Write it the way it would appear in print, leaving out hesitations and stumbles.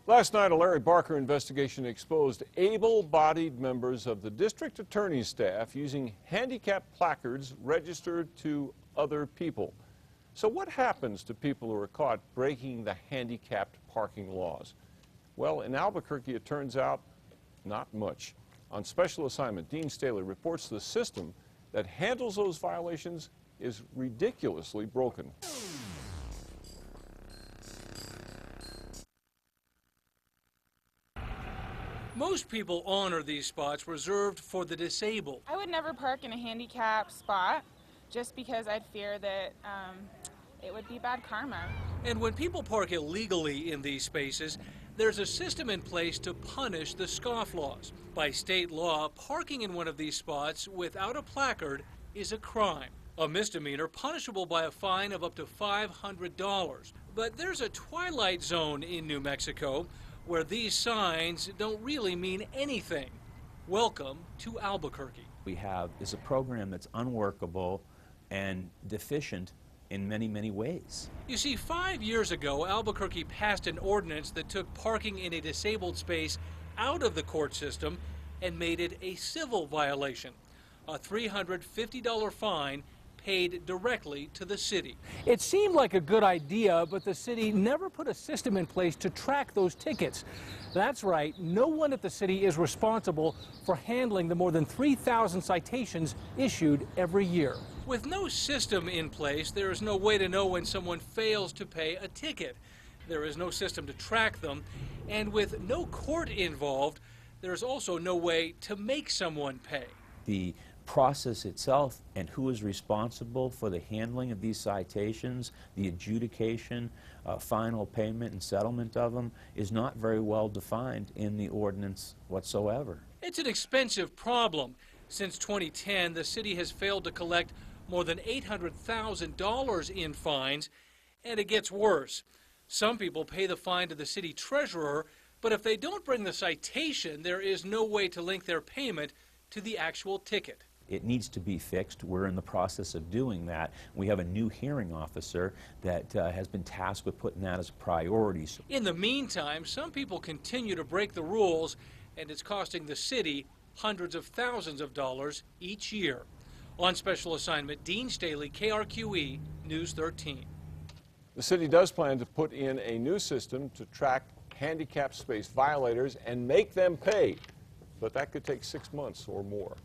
Last night, a Larry Barker investigation exposed able-bodied members of the district attorney's staff using handicap placards registered to other people. So what happens to people who are caught breaking the handicapped parking laws? Well, in Albuquerque, it turns out not much. On special assignment, Dean Staley reports the system that handles those violations is ridiculously broken. Most people honor these spots reserved for the disabled. I would never park in a handicap spot just because I'd fear that it would be bad karma. And when people park illegally in these spaces, there's a system in place to punish the scofflaws. By state law, parking in one of these spots without a placard is a crime, a misdemeanor punishable by a fine of up to $500. But there's a twilight zone in New Mexico where these signs don't really mean anything. Welcome to Albuquerque. We have is a program that's unworkable and deficient in many, many ways. You see, 5 years ago, Albuquerque passed an ordinance that took parking in a disabled space out of the court system and made it a civil violation. A $350 fine paid directly to the city. It seemed like a good idea, but the city never put a system in place to track those tickets. That's right, no one at the city is responsible for handling the more than 3,000 citations issued every year. With no system in place, there is no way to know when someone fails to pay a ticket. There is no system to track them, and with no court involved, there is also no way to make someone pay. The process itself and who is responsible for the handling of these citations, the adjudication, final payment and settlement of them is not very well defined in the ordinance whatsoever. It's an expensive problem. Since 2010, the city has failed to collect more than $800,000 in fines, and it gets worse. Some people pay the fine to the city treasurer, but if they don't bring the citation, there is no way to link their payment to the actual ticket. It needs to be fixed. We're in the process of doing that. We have a new hearing officer that has been tasked with putting that as a priority. In the meantime, some people continue to break the rules, and it's costing the city hundreds of thousands of dollars each year. On special assignment, Dean Staley, KRQE, News 13. The city does plan to put in a new system to track handicap space violators and make them pay, but that could take 6 months or more.